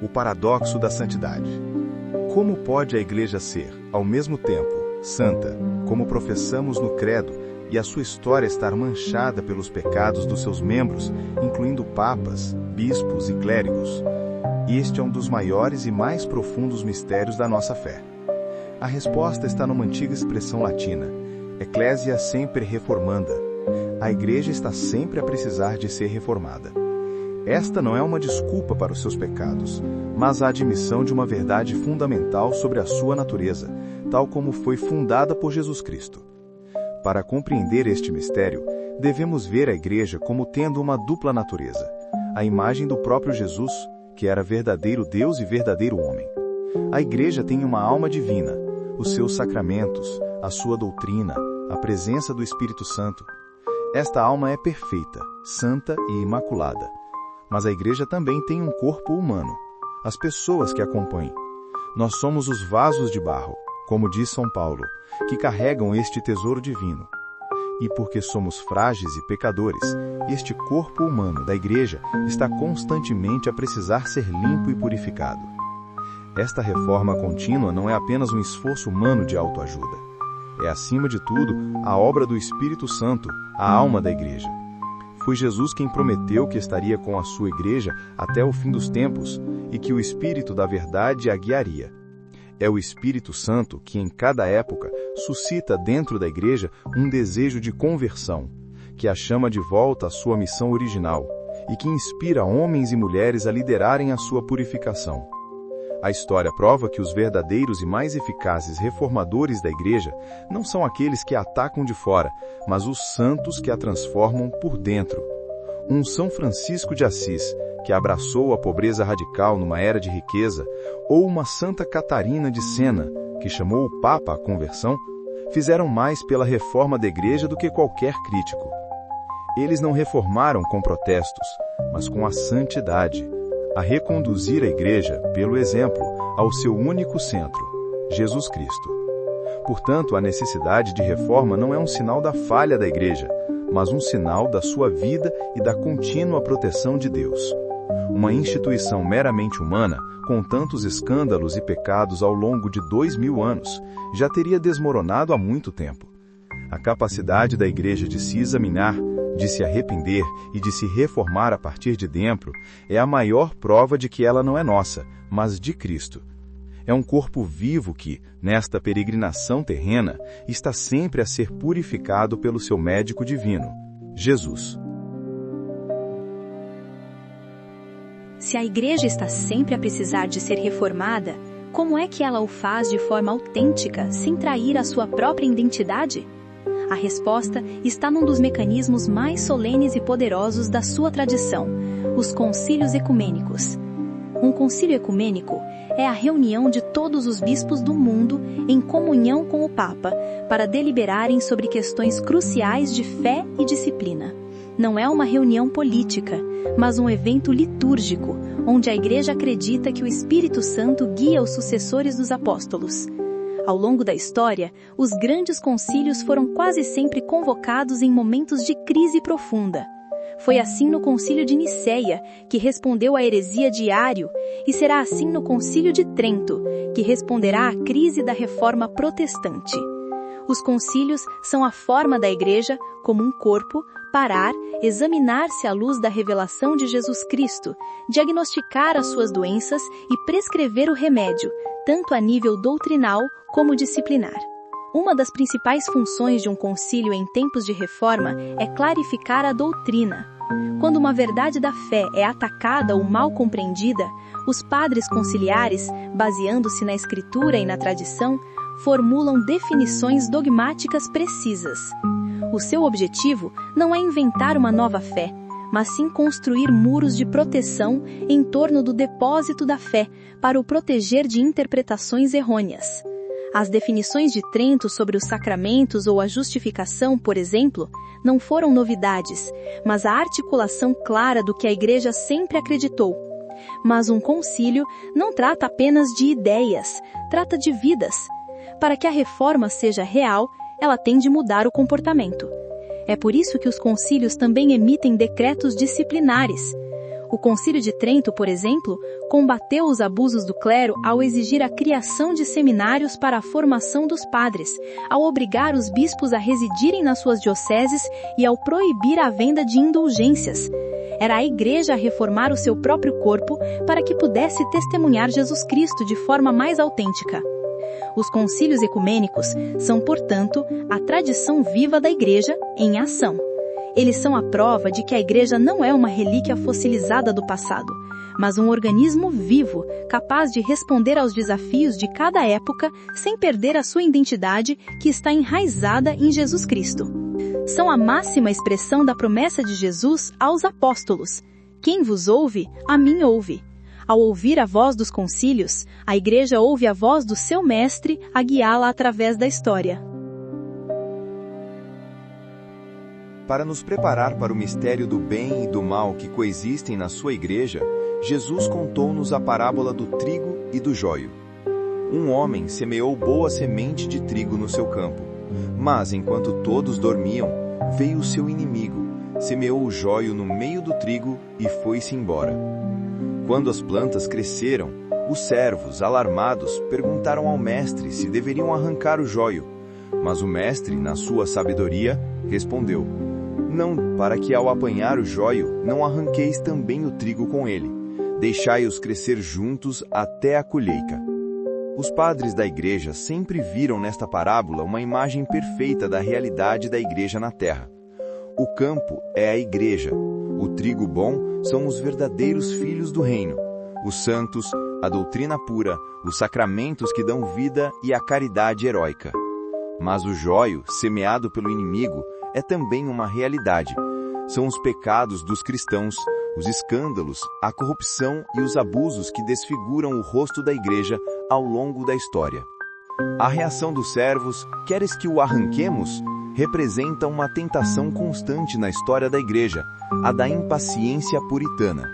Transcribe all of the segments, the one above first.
O paradoxo da santidade. Como pode a Igreja ser, ao mesmo tempo, santa, como professamos no Credo, e a sua história estar manchada pelos pecados dos seus membros, incluindo papas, bispos e clérigos? Este é um dos maiores e mais profundos mistérios da nossa fé. A resposta está numa antiga expressão latina, Ecclesia semper reformanda. A Igreja está sempre a precisar de ser reformada. Esta não é uma desculpa para os seus pecados, mas a admissão de uma verdade fundamental sobre a sua natureza, tal como foi fundada por Jesus Cristo. Para compreender este mistério, devemos ver a Igreja como tendo uma dupla natureza, a imagem do próprio Jesus, que era verdadeiro Deus e verdadeiro homem. A Igreja tem uma alma divina, os seus sacramentos, a sua doutrina, a presença do Espírito Santo. Esta alma é perfeita, santa e imaculada. Mas a Igreja também tem um corpo humano, as pessoas que a compõem. Nós somos os vasos de barro, como diz São Paulo, que carregam este tesouro divino. E porque somos frágeis e pecadores, este corpo humano da Igreja está constantemente a precisar ser limpo e purificado. Esta reforma contínua não é apenas um esforço humano de autoajuda. É, acima de tudo, a obra do Espírito Santo, a alma da Igreja. Foi Jesus quem prometeu que estaria com a sua Igreja até o fim dos tempos e que o Espírito da verdade a guiaria. É o Espírito Santo que, em cada época, suscita dentro da Igreja um desejo de conversão, que a chama de volta à sua missão original e que inspira homens e mulheres a liderarem a sua purificação. A história prova que os verdadeiros e mais eficazes reformadores da Igreja não são aqueles que a atacam de fora, mas os santos que a transformam por dentro. Um São Francisco de Assis, que abraçou a pobreza radical numa era de riqueza, ou uma Santa Catarina de Sena, que chamou o Papa à conversão, fizeram mais pela reforma da Igreja do que qualquer crítico. Eles não reformaram com protestos, mas com a santidade, a reconduzir a Igreja, pelo exemplo, ao seu único centro, Jesus Cristo. Portanto, a necessidade de reforma não é um sinal da falha da Igreja, mas um sinal da sua vida e da contínua proteção de Deus. Uma instituição meramente humana, com tantos escândalos e pecados ao longo de 2000 anos, já teria desmoronado há muito tempo. A capacidade da Igreja de se examinar, de se arrepender e de se reformar a partir de dentro é a maior prova de que ela não é nossa, mas de Cristo. É um corpo vivo que, nesta peregrinação terrena, está sempre a ser purificado pelo seu médico divino, Jesus. Se a Igreja está sempre a precisar de ser reformada, como é que ela o faz de forma autêntica, sem trair a sua própria identidade? A resposta está num dos mecanismos mais solenes e poderosos da sua tradição, os concílios ecumênicos. Um concílio ecumênico é a reunião de todos os bispos do mundo em comunhão com o Papa para deliberarem sobre questões cruciais de fé e disciplina. Não é uma reunião política, mas um evento litúrgico, onde a Igreja acredita que o Espírito Santo guia os sucessores dos apóstolos. Ao longo da história, os grandes concílios foram quase sempre convocados em momentos de crise profunda. Foi assim no Concílio de Nicéia, que respondeu à heresia de Ário, e será assim no Concílio de Trento, que responderá à crise da Reforma Protestante. Os concílios são a forma da Igreja, como um corpo, parar, examinar-se à luz da revelação de Jesus Cristo, diagnosticar as suas doenças e prescrever o remédio, tanto a nível doutrinal como disciplinar. Uma das principais funções de um concílio em tempos de reforma é clarificar a doutrina. Quando uma verdade da fé é atacada ou mal compreendida, os padres conciliares, baseando-se na Escritura e na tradição, formulam definições dogmáticas precisas. O seu objetivo não é inventar uma nova fé, mas sim construir muros de proteção em torno do depósito da fé para o proteger de interpretações errôneas. As definições de Trento sobre os sacramentos ou a justificação, por exemplo, não foram novidades, mas a articulação clara do que a Igreja sempre acreditou. Mas um concílio não trata apenas de ideias, trata de vidas. Para que a reforma seja real, ela tem de mudar o comportamento. É por isso que os concílios também emitem decretos disciplinares. O Concílio de Trento, por exemplo, combateu os abusos do clero ao exigir a criação de seminários para a formação dos padres, ao obrigar os bispos a residirem nas suas dioceses e ao proibir a venda de indulgências. Era a Igreja a reformar o seu próprio corpo para que pudesse testemunhar Jesus Cristo de forma mais autêntica. Os concílios ecumênicos são, portanto, a tradição viva da Igreja em ação. Eles são a prova de que a Igreja não é uma relíquia fossilizada do passado, mas um organismo vivo, capaz de responder aos desafios de cada época sem perder a sua identidade que está enraizada em Jesus Cristo. São a máxima expressão da promessa de Jesus aos apóstolos: quem vos ouve, a mim ouve. Ao ouvir a voz dos concílios, a Igreja ouve a voz do seu mestre a guiá-la através da história. Para nos preparar para o mistério do bem e do mal que coexistem na sua Igreja, Jesus contou-nos a parábola do trigo e do joio. Um homem semeou boa semente de trigo no seu campo, mas enquanto todos dormiam, veio o seu inimigo, semeou o joio no meio do trigo e foi-se embora. Quando as plantas cresceram, os servos, alarmados, perguntaram ao mestre se deveriam arrancar o joio, mas o mestre, na sua sabedoria, respondeu: não, para que ao apanhar o joio, não arranqueis também o trigo com ele. Deixai-os crescer juntos até a colheita. Os padres da Igreja sempre viram nesta parábola uma imagem perfeita da realidade da Igreja na terra. O campo é a Igreja. O trigo bom são os verdadeiros filhos do reino. Os santos, a doutrina pura, os sacramentos que dão vida e a caridade heróica. Mas o joio, semeado pelo inimigo, é também uma realidade. São os pecados dos cristãos, os escândalos, a corrupção e os abusos que desfiguram o rosto da Igreja ao longo da história. A reação dos servos, queres que o arranquemos? Representa uma tentação constante na história da Igreja, a da impaciência puritana.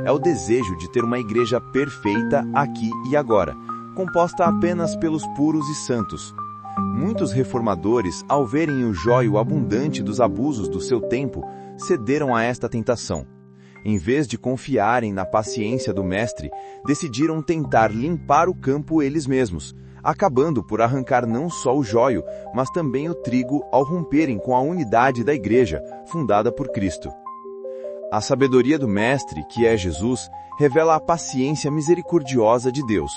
É o desejo de ter uma Igreja perfeita aqui e agora, composta apenas pelos puros e santos. Muitos reformadores, ao verem o joio abundante dos abusos do seu tempo, cederam a esta tentação. Em vez de confiarem na paciência do mestre, decidiram tentar limpar o campo eles mesmos, acabando por arrancar não só o joio, mas também o trigo ao romperem com a unidade da Igreja, fundada por Cristo. A sabedoria do mestre, que é Jesus, revela a paciência misericordiosa de Deus.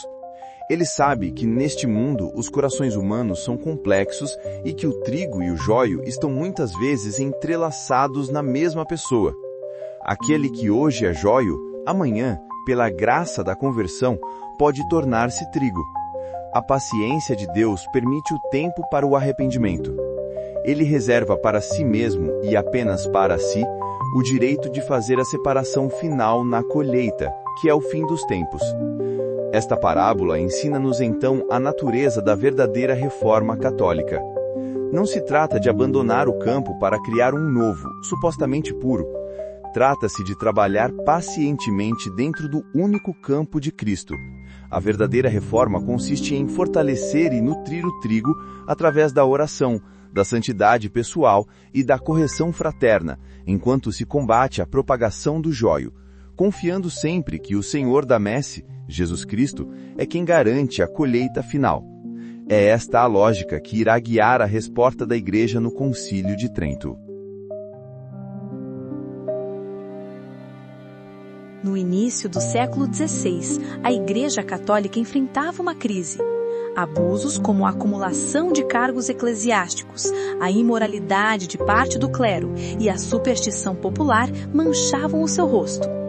Ele sabe que neste mundo os corações humanos são complexos e que o trigo e o joio estão muitas vezes entrelaçados na mesma pessoa. Aquele que hoje é joio, amanhã, pela graça da conversão, pode tornar-se trigo. A paciência de Deus permite o tempo para o arrependimento. Ele reserva para si mesmo e apenas para si o direito de fazer a separação final na colheita, que é o fim dos tempos. Esta parábola ensina-nos então a natureza da verdadeira reforma católica. Não se trata de abandonar o campo para criar um novo, supostamente puro. Trata-se de trabalhar pacientemente dentro do único campo de Cristo. A verdadeira reforma consiste em fortalecer e nutrir o trigo através da oração, da santidade pessoal e da correção fraterna, enquanto se combate a propagação do joio, confiando sempre que o Senhor da Messe, Jesus Cristo, é quem garante a colheita final. É esta a lógica que irá guiar a resposta da Igreja no Concílio de Trento. No início do século XVI, a Igreja Católica enfrentava uma crise. Abusos como a acumulação de cargos eclesiásticos, a imoralidade de parte do clero e a superstição popular manchavam o seu rosto.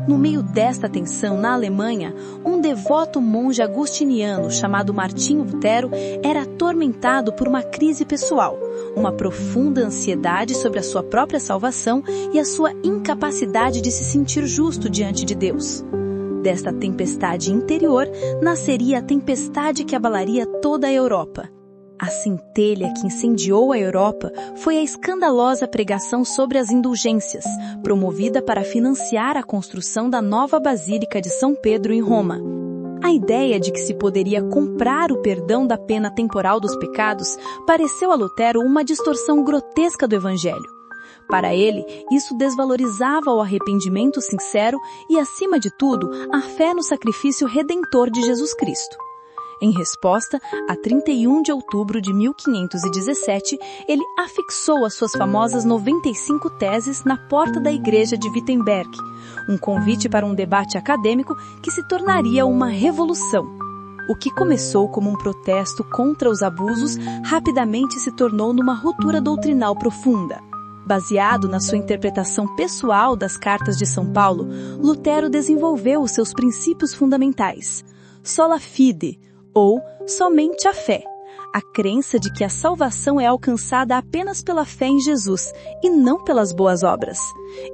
No meio desta tensão, na Alemanha, um devoto monge agustiniano chamado Martinho Lutero era atormentado por uma crise pessoal, uma profunda ansiedade sobre a sua própria salvação e a sua incapacidade de se sentir justo diante de Deus. Desta tempestade interior, nasceria a tempestade que abalaria toda a Europa. A centelha que incendiou a Europa foi a escandalosa pregação sobre as indulgências, promovida para financiar a construção da nova Basílica de São Pedro em Roma. A ideia de que se poderia comprar o perdão da pena temporal dos pecados pareceu a Lutero uma distorção grotesca do Evangelho. Para ele, isso desvalorizava o arrependimento sincero e, acima de tudo, a fé no sacrifício redentor de Jesus Cristo. Em resposta, a 31 de outubro de 1517, ele afixou as suas famosas 95 teses na porta da igreja de Wittenberg, um convite para um debate acadêmico que se tornaria uma revolução. O que começou como um protesto contra os abusos, rapidamente se tornou numa ruptura doutrinal profunda. Baseado na sua interpretação pessoal das cartas de São Paulo, Lutero desenvolveu os seus princípios fundamentais. Sola fide, ou somente a fé. A crença de que a salvação é alcançada apenas pela fé em Jesus e não pelas boas obras.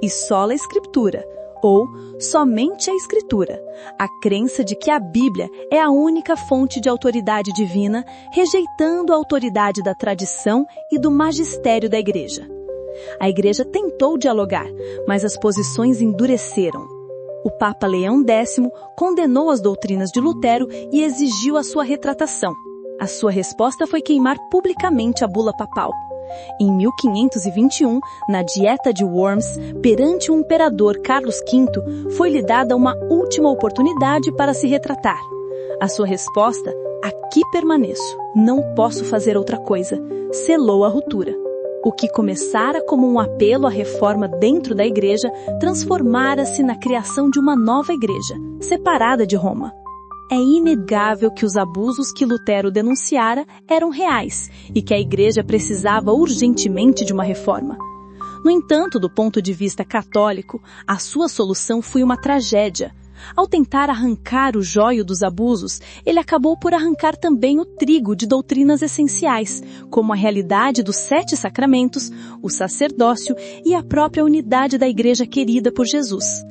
E sola escritura, ou somente a Escritura. A crença de que a Bíblia é a única fonte de autoridade divina, rejeitando a autoridade da tradição e do magistério da Igreja. A Igreja tentou dialogar, mas as posições endureceram. O Papa Leão X condenou as doutrinas de Lutero e exigiu a sua retratação. A sua resposta foi queimar publicamente a bula papal. Em 1521, na Dieta de Worms, perante o imperador Carlos V, foi-lhe dada uma última oportunidade para se retratar. A sua resposta, aqui permaneço, não posso fazer outra coisa, selou a ruptura. O que começara como um apelo à reforma dentro da igreja, transformara-se na criação de uma nova igreja, separada de Roma. É inegável que os abusos que Lutero denunciara eram reais e que a igreja precisava urgentemente de uma reforma. No entanto, do ponto de vista católico, a sua solução foi uma tragédia. Ao tentar arrancar o joio dos abusos, ele acabou por arrancar também o trigo de doutrinas essenciais, como a realidade dos 7 sacramentos, o sacerdócio e a própria unidade da igreja querida por Jesus.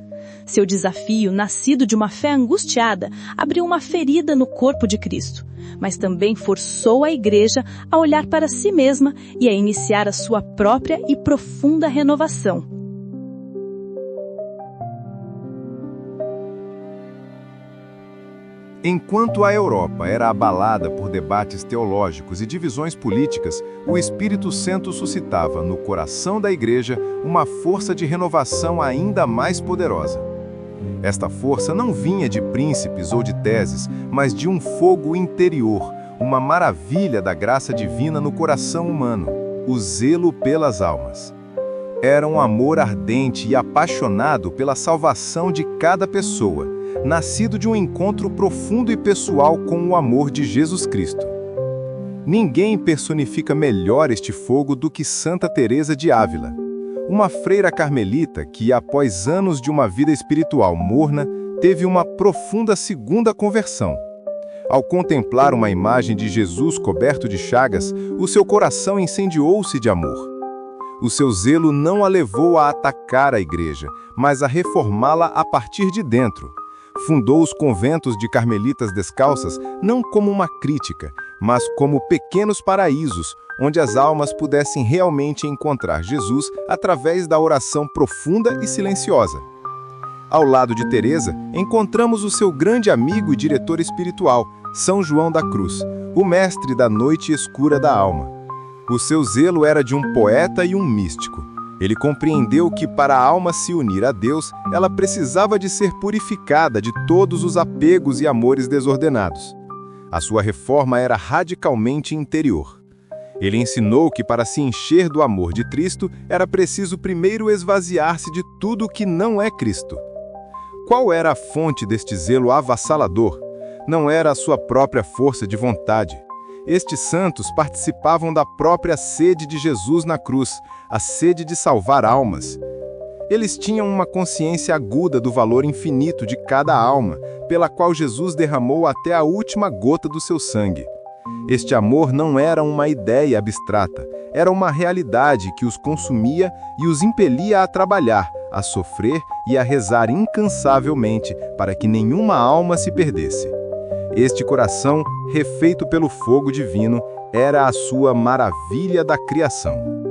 Seu desafio, nascido de uma fé angustiada, abriu uma ferida no corpo de Cristo, mas também forçou a igreja a olhar para si mesma e a iniciar a sua própria e profunda renovação. Enquanto a Europa era abalada por debates teológicos e divisões políticas, o Espírito Santo suscitava no coração da Igreja uma força de renovação ainda mais poderosa. Esta força não vinha de príncipes ou de teses, mas de um fogo interior, uma maravilha da graça divina no coração humano, o zelo pelas almas. Era um amor ardente e apaixonado pela salvação de cada pessoa, nascido de um encontro profundo e pessoal com o amor de Jesus Cristo. Ninguém personifica melhor este fogo do que Santa Teresa de Ávila, uma freira carmelita que, após anos de uma vida espiritual morna, teve uma profunda segunda conversão. Ao contemplar uma imagem de Jesus coberto de chagas, o seu coração incendiou-se de amor. O seu zelo não a levou a atacar a igreja, mas a reformá-la a partir de dentro. Fundou os conventos de carmelitas descalças não como uma crítica, mas como pequenos paraísos, onde as almas pudessem realmente encontrar Jesus através da oração profunda e silenciosa. Ao lado de Teresa, encontramos o seu grande amigo e diretor espiritual, São João da Cruz, o mestre da noite escura da alma. O seu zelo era de um poeta e um místico. Ele compreendeu que para a alma se unir a Deus, ela precisava de ser purificada de todos os apegos e amores desordenados. A sua reforma era radicalmente interior. Ele ensinou que para se encher do amor de Cristo, era preciso primeiro esvaziar-se de tudo que não é Cristo. Qual era a fonte deste zelo avassalador? Não era a sua própria força de vontade. Estes santos participavam da própria sede de Jesus na cruz, a sede de salvar almas. Eles tinham uma consciência aguda do valor infinito de cada alma, pela qual Jesus derramou até a última gota do seu sangue. Este amor não era uma ideia abstrata, era uma realidade que os consumia e os impelia a trabalhar, a sofrer e a rezar incansavelmente para que nenhuma alma se perdesse. Este coração, refeito pelo fogo divino, era a sua maravilha da criação.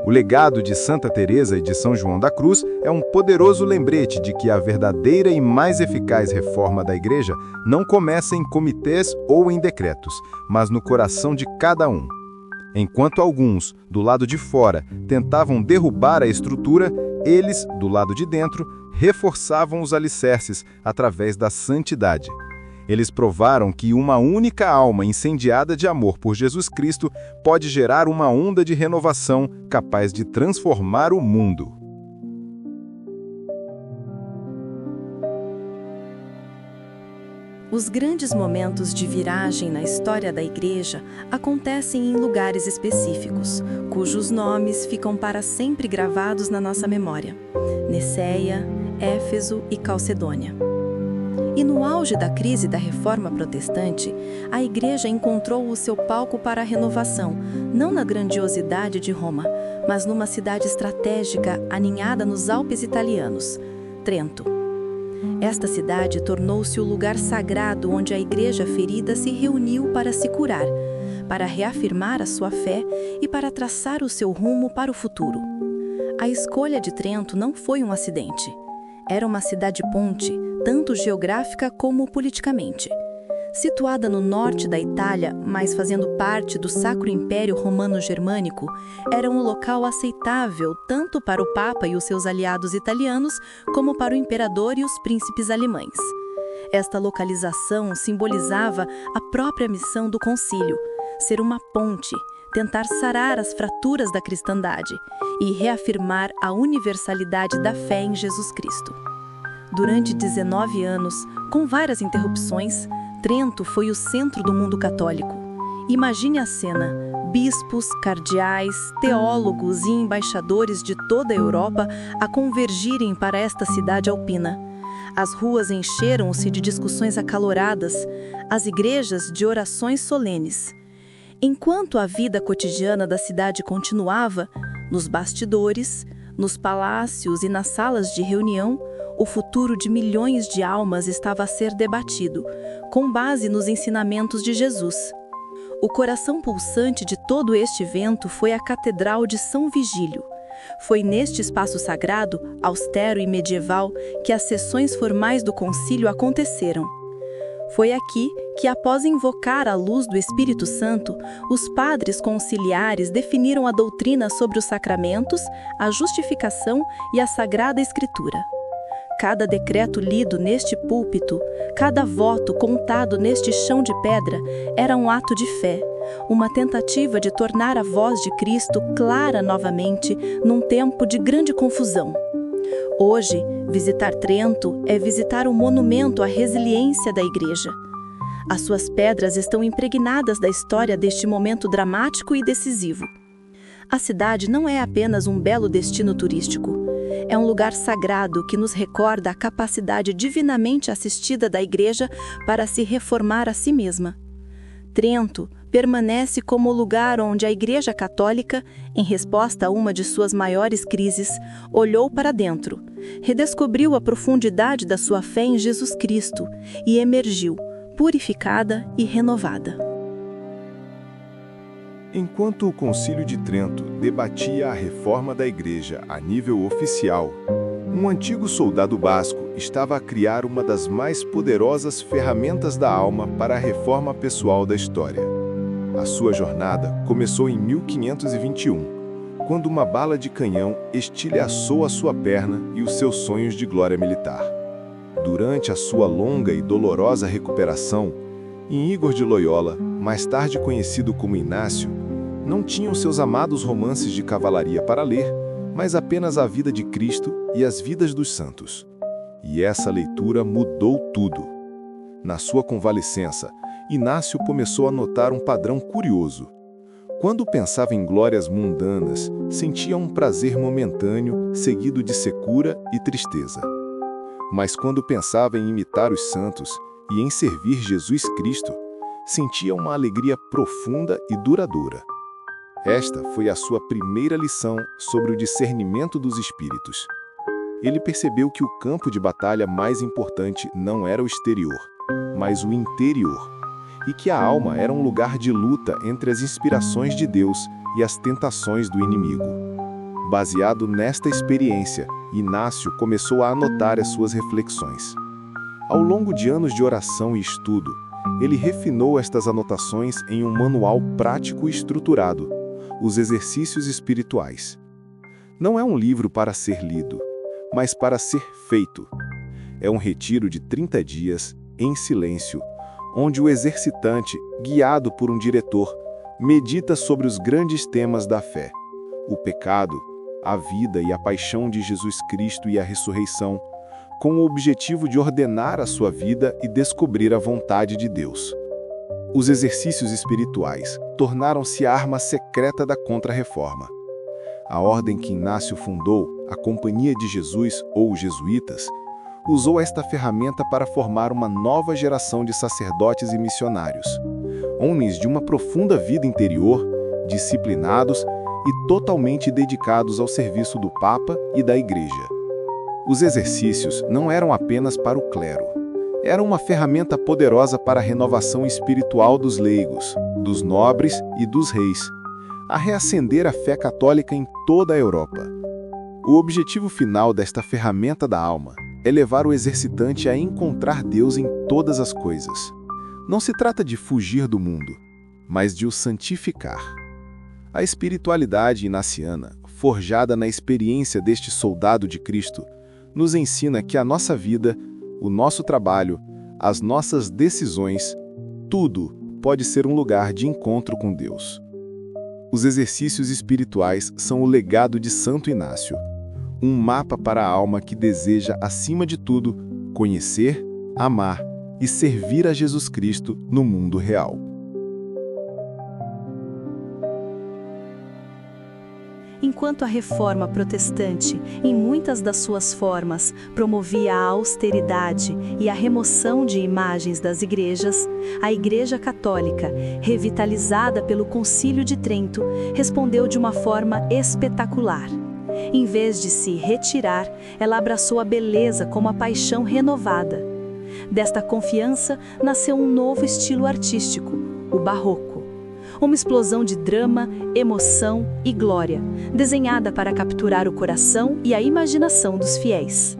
O legado de Santa Teresa e de São João da Cruz é um poderoso lembrete de que a verdadeira e mais eficaz reforma da Igreja não começa em comitês ou em decretos, mas no coração de cada um. Enquanto alguns, do lado de fora, tentavam derrubar a estrutura, eles, do lado de dentro, reforçavam os alicerces através da santidade. Eles provaram que uma única alma incendiada de amor por Jesus Cristo pode gerar uma onda de renovação capaz de transformar o mundo. Os grandes momentos de viragem na história da Igreja acontecem em lugares específicos, cujos nomes ficam para sempre gravados na nossa memória: Nicéia, Éfeso e Calcedônia. E no auge da crise da Reforma Protestante, a Igreja encontrou o seu palco para a renovação, não na grandiosidade de Roma, mas numa cidade estratégica aninhada nos Alpes italianos, Trento. Esta cidade tornou-se o lugar sagrado onde a Igreja ferida se reuniu para se curar, para reafirmar a sua fé e para traçar o seu rumo para o futuro. A escolha de Trento não foi um acidente. Era uma cidade-ponte, tanto geográfica como politicamente. Situada no norte da Itália, mas fazendo parte do Sacro Império Romano-Germânico, era um local aceitável tanto para o Papa e os seus aliados italianos, como para o imperador e os príncipes alemães. Esta localização simbolizava a própria missão do concílio: ser uma ponte, tentar sarar as fraturas da cristandade e reafirmar a universalidade da fé em Jesus Cristo. Durante 19 anos, com várias interrupções, Trento foi o centro do mundo católico. Imagine a cena: bispos, cardeais, teólogos e embaixadores de toda a Europa a convergirem para esta cidade alpina. As ruas encheram-se de discussões acaloradas, as igrejas de orações solenes. Enquanto a vida cotidiana da cidade continuava, nos bastidores, nos palácios e nas salas de reunião, o futuro de milhões de almas estava a ser debatido, com base nos ensinamentos de Jesus. O coração pulsante de todo este evento foi a Catedral de São Vigílio. Foi neste espaço sagrado, austero e medieval, que as sessões formais do concílio aconteceram. Foi aqui que, após invocar a luz do Espírito Santo, os padres conciliares definiram a doutrina sobre os sacramentos, a justificação e a Sagrada Escritura. Cada decreto lido neste púlpito, cada voto contado neste chão de pedra, era um ato de fé, uma tentativa de tornar a voz de Cristo clara novamente num tempo de grande confusão. Hoje, visitar Trento é visitar um monumento à resiliência da Igreja. As suas pedras estão impregnadas da história deste momento dramático e decisivo. A cidade não é apenas um belo destino turístico. É um lugar sagrado que nos recorda a capacidade divinamente assistida da Igreja para se reformar a si mesma. Trento permanece como o lugar onde a Igreja Católica, em resposta a uma de suas maiores crises, olhou para dentro, redescobriu a profundidade da sua fé em Jesus Cristo e emergiu, purificada e renovada. Enquanto o Concílio de Trento debatia a reforma da Igreja a nível oficial, um antigo soldado basco estava a criar uma das mais poderosas ferramentas da alma para a reforma pessoal da história. A sua jornada começou em 1521, quando uma bala de canhão estilhaçou a sua perna e os seus sonhos de glória militar. Durante a sua longa e dolorosa recuperação, Íñigo de Loyola, mais tarde conhecido como Inácio, não tinha os seus amados romances de cavalaria para ler, mas apenas a vida de Cristo e as vidas dos santos. E essa leitura mudou tudo. Na sua convalescença, Inácio começou a notar um padrão curioso. Quando pensava em glórias mundanas, sentia um prazer momentâneo, seguido de secura e tristeza. Mas quando pensava em imitar os santos e em servir Jesus Cristo, sentia uma alegria profunda e duradoura. Esta foi a sua primeira lição sobre o discernimento dos espíritos. Ele percebeu que o campo de batalha mais importante não era o exterior, mas o interior, e que a alma era um lugar de luta entre as inspirações de Deus e as tentações do inimigo. Baseado nesta experiência, Inácio começou a anotar as suas reflexões. Ao longo de anos de oração e estudo, ele refinou estas anotações em um manual prático e estruturado, Os Exercícios Espirituais. Não é um livro para ser lido, mas para ser feito. É um retiro de 30 dias, em silêncio, onde o exercitante, guiado por um diretor, medita sobre os grandes temas da fé: o pecado, a vida e a paixão de Jesus Cristo e a ressurreição, com o objetivo de ordenar a sua vida e descobrir a vontade de Deus. Os exercícios espirituais tornaram-se a arma secreta da Contra-Reforma. A ordem que Inácio fundou, a Companhia de Jesus ou os Jesuítas, usou esta ferramenta para formar uma nova geração de sacerdotes e missionários, homens de uma profunda vida interior, disciplinados e totalmente dedicados ao serviço do Papa e da Igreja. Os exercícios não eram apenas para o clero. Eram uma ferramenta poderosa para a renovação espiritual dos leigos, dos nobres e dos reis, a reacender a fé católica em toda a Europa. O objetivo final desta ferramenta da alma é levar o exercitante a encontrar Deus em todas as coisas. Não se trata de fugir do mundo, mas de o santificar. A espiritualidade inaciana, forjada na experiência deste soldado de Cristo, nos ensina que a nossa vida, o nosso trabalho, as nossas decisões, tudo pode ser um lugar de encontro com Deus. Os exercícios espirituais são o legado de Santo Inácio, um mapa para a alma que deseja, acima de tudo, conhecer, amar e servir a Jesus Cristo no mundo real. Enquanto a reforma protestante, em muitas das suas formas, promovia a austeridade e a remoção de imagens das igrejas, a Igreja Católica, revitalizada pelo Concílio de Trento, respondeu de uma forma espetacular. Em vez de se retirar, ela abraçou a beleza como a paixão renovada. Desta confiança nasceu um novo estilo artístico, o barroco. Uma explosão de drama, emoção e glória, desenhada para capturar o coração e a imaginação dos fiéis.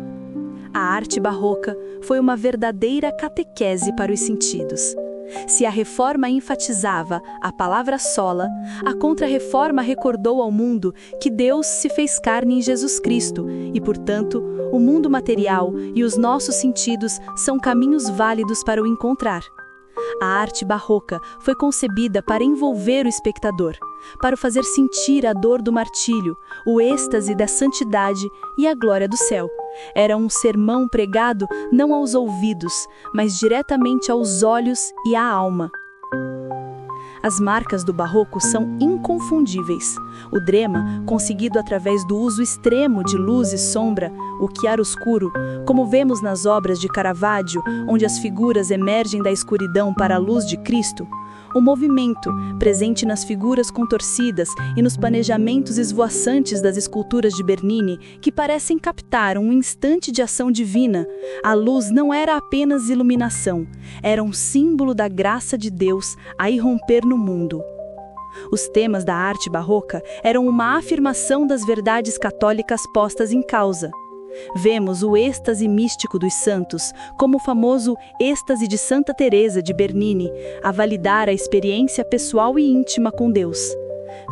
A arte barroca foi uma verdadeira catequese para os sentidos. Se a reforma enfatizava a palavra sola, a Contra-Reforma recordou ao mundo que Deus se fez carne em Jesus Cristo e, portanto, o mundo material e os nossos sentidos são caminhos válidos para o encontrar. A arte barroca foi concebida para envolver o espectador, para o fazer sentir a dor do martírio, o êxtase da santidade e a glória do céu. Era um sermão pregado não aos ouvidos, mas diretamente aos olhos e à alma. As marcas do barroco são inconfundíveis. O drama, conseguido através do uso extremo de luz e sombra, o chiaroscuro, como vemos nas obras de Caravaggio, onde as figuras emergem da escuridão para a luz de Cristo. O movimento, presente nas figuras contorcidas e nos planejamentos esvoaçantes das esculturas de Bernini, que parecem captar um instante de ação divina. A luz não era apenas iluminação, era um símbolo da graça de Deus a irromper no mundo. Os temas da arte barroca eram uma afirmação das verdades católicas postas em causa. Vemos o êxtase místico dos santos, como o famoso êxtase de Santa Teresa de Bernini, a validar a experiência pessoal e íntima com Deus.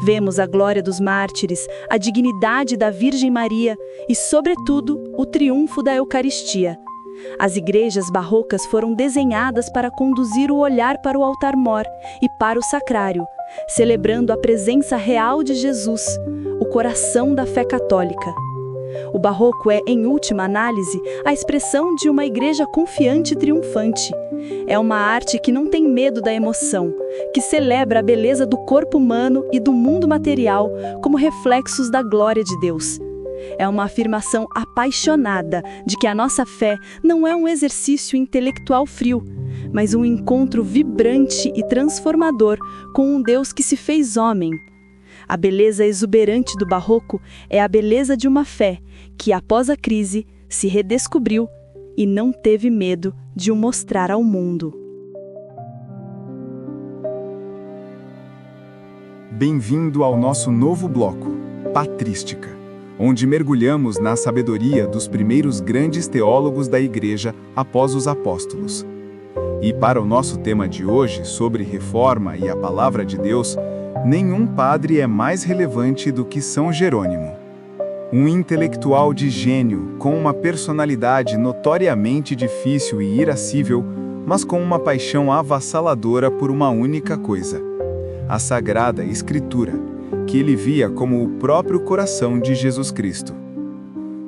Vemos a glória dos mártires, a dignidade da Virgem Maria e, sobretudo, o triunfo da Eucaristia. As igrejas barrocas foram desenhadas para conduzir o olhar para o altar-mor e para o sacrário, celebrando a presença real de Jesus, o coração da fé católica. O barroco é, em última análise, a expressão de uma igreja confiante e triunfante. É uma arte que não tem medo da emoção, que celebra a beleza do corpo humano e do mundo material como reflexos da glória de Deus. É uma afirmação apaixonada de que a nossa fé não é um exercício intelectual frio, mas um encontro vibrante e transformador com um Deus que se fez homem. A beleza exuberante do barroco é a beleza de uma fé que, após a crise, se redescobriu e não teve medo de o mostrar ao mundo. Bem-vindo ao nosso novo bloco, Patrística, onde mergulhamos na sabedoria dos primeiros grandes teólogos da Igreja após os apóstolos. E para o nosso tema de hoje, sobre reforma e a palavra de Deus, nenhum padre é mais relevante do que São Jerônimo. Um intelectual de gênio, com uma personalidade notoriamente difícil e irascível, mas com uma paixão avassaladora por uma única coisa: a Sagrada Escritura, que ele via como o próprio coração de Jesus Cristo.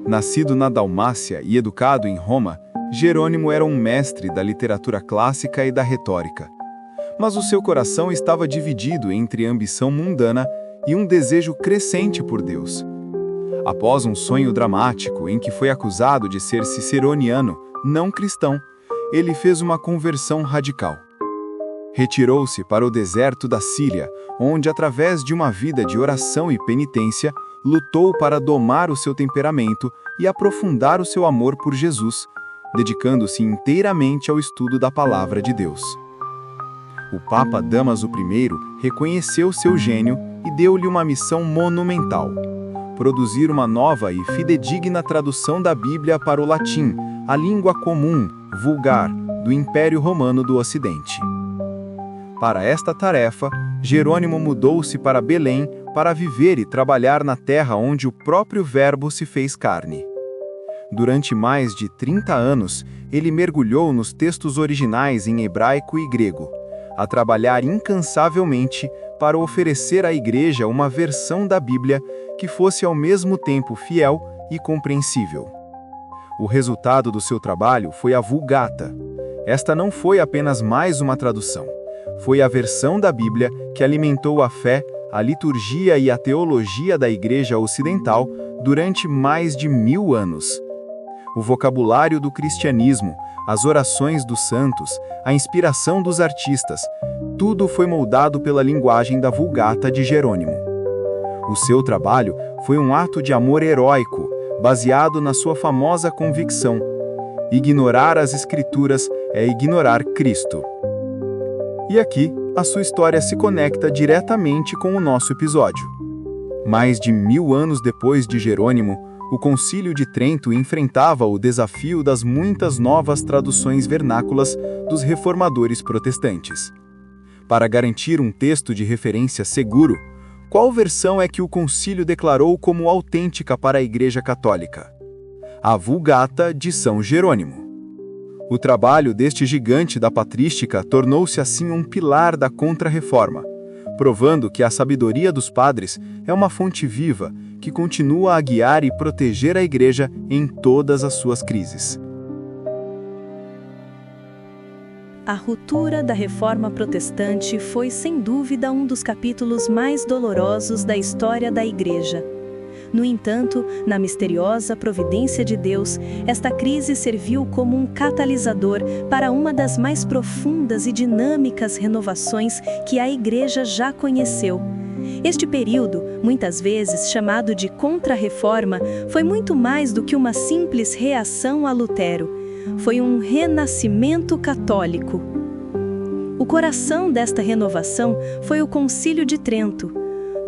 Nascido na Dalmácia e educado em Roma, Jerônimo era um mestre da literatura clássica e da retórica. Mas o seu coração estava dividido entre ambição mundana e um desejo crescente por Deus. Após um sonho dramático em que foi acusado de ser ciceroniano, não cristão, ele fez uma conversão radical. Retirou-se para o deserto da Síria, onde, através de uma vida de oração e penitência, lutou para domar o seu temperamento e aprofundar o seu amor por Jesus, dedicando-se inteiramente ao estudo da Palavra de Deus. O Papa Dámaso I reconheceu seu gênio e deu-lhe uma missão monumental: produzir uma nova e fidedigna tradução da Bíblia para o latim, a língua comum, vulgar, do Império Romano do Ocidente. Para esta tarefa, Jerônimo mudou-se para Belém para viver e trabalhar na terra onde o próprio Verbo se fez carne. Durante mais de 30 anos, ele mergulhou nos textos originais em hebraico e grego, a trabalhar incansavelmente para oferecer à Igreja uma versão da Bíblia que fosse ao mesmo tempo fiel e compreensível. O resultado do seu trabalho foi a Vulgata. Esta não foi apenas mais uma tradução. Foi a versão da Bíblia que alimentou a fé, a liturgia e a teologia da Igreja Ocidental durante mais de 1000 anos. O vocabulário do cristianismo, as orações dos santos, a inspiração dos artistas, tudo foi moldado pela linguagem da Vulgata de Jerônimo. O seu trabalho foi um ato de amor heróico, baseado na sua famosa convicção: ignorar as Escrituras é ignorar Cristo. E aqui, a sua história se conecta diretamente com o nosso episódio. Mais de 1000 anos depois de Jerônimo, o Concílio de Trento enfrentava o desafio das muitas novas traduções vernáculas dos reformadores protestantes. Para garantir um texto de referência seguro, qual versão é que o concílio declarou como autêntica para a Igreja Católica? A Vulgata de São Jerônimo. O trabalho deste gigante da patrística tornou-se assim um pilar da Contra-Reforma, provando que a sabedoria dos padres é uma fonte viva que continua a guiar e proteger a Igreja em todas as suas crises. A ruptura da Reforma Protestante foi, sem dúvida, um dos capítulos mais dolorosos da história da Igreja. No entanto, na misteriosa providência de Deus, esta crise serviu como um catalisador para uma das mais profundas e dinâmicas renovações que a Igreja já conheceu. Este período, muitas vezes chamado de Contra-Reforma, foi muito mais do que uma simples reação a Lutero. Foi um renascimento católico. O coração desta renovação foi o Concílio de Trento.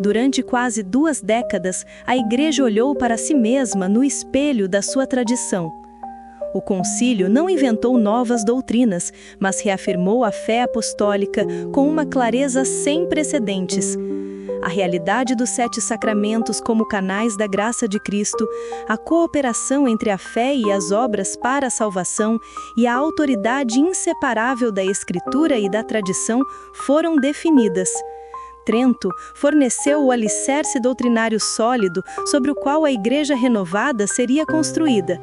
Durante quase 2 décadas, a Igreja olhou para si mesma no espelho da sua tradição. O concílio não inventou novas doutrinas, mas reafirmou a fé apostólica com uma clareza sem precedentes. A realidade dos 7 sacramentos como canais da graça de Cristo, a cooperação entre a fé e as obras para a salvação e a autoridade inseparável da Escritura e da tradição foram definidas. Trento forneceu o alicerce doutrinário sólido sobre o qual a Igreja renovada seria construída.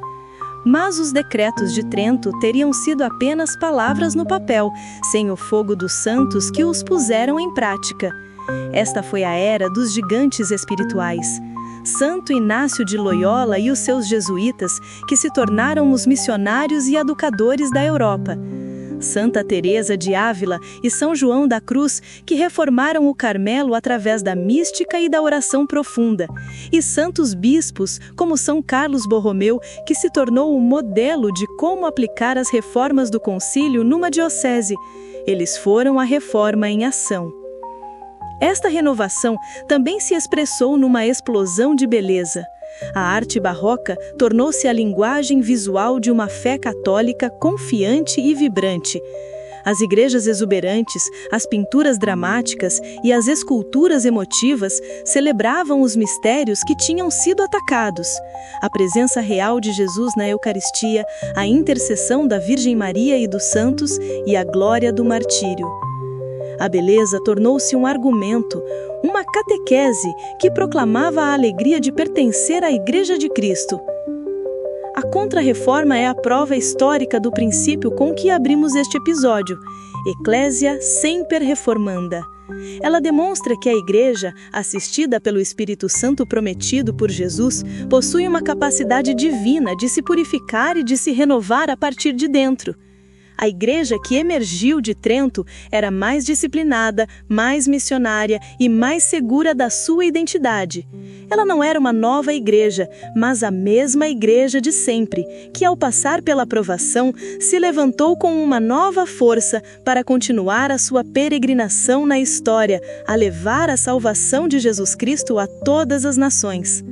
Mas os decretos de Trento teriam sido apenas palavras no papel, sem o fogo dos santos que os puseram em prática. Esta foi a era dos gigantes espirituais. Santo Inácio de Loyola e os seus jesuítas, que se tornaram os missionários e educadores da Europa. Santa Teresa de Ávila e São João da Cruz, que reformaram o Carmelo através da mística e da oração profunda, e santos bispos, como São Carlos Borromeu, que se tornou o modelo de como aplicar as reformas do concílio numa diocese. Eles foram a reforma em ação. Esta renovação também se expressou numa explosão de beleza. A arte barroca tornou-se a linguagem visual de uma fé católica confiante e vibrante. As igrejas exuberantes, as pinturas dramáticas e as esculturas emotivas celebravam os mistérios que tinham sido atacados: a presença real de Jesus na Eucaristia, a intercessão da Virgem Maria e dos santos e a glória do martírio. A beleza tornou-se um argumento, uma catequese que proclamava a alegria de pertencer à Igreja de Cristo. A Contra-Reforma é a prova histórica do princípio com que abrimos este episódio: Ecclesia semper reformanda. Ela demonstra que a Igreja, assistida pelo Espírito Santo prometido por Jesus, possui uma capacidade divina de se purificar e de se renovar a partir de dentro. A igreja que emergiu de Trento era mais disciplinada, mais missionária e mais segura da sua identidade. Ela não era uma nova igreja, mas a mesma igreja de sempre, que ao passar pela provação, se levantou com uma nova força para continuar a sua peregrinação na história, a levar a salvação de Jesus Cristo a todas as nações.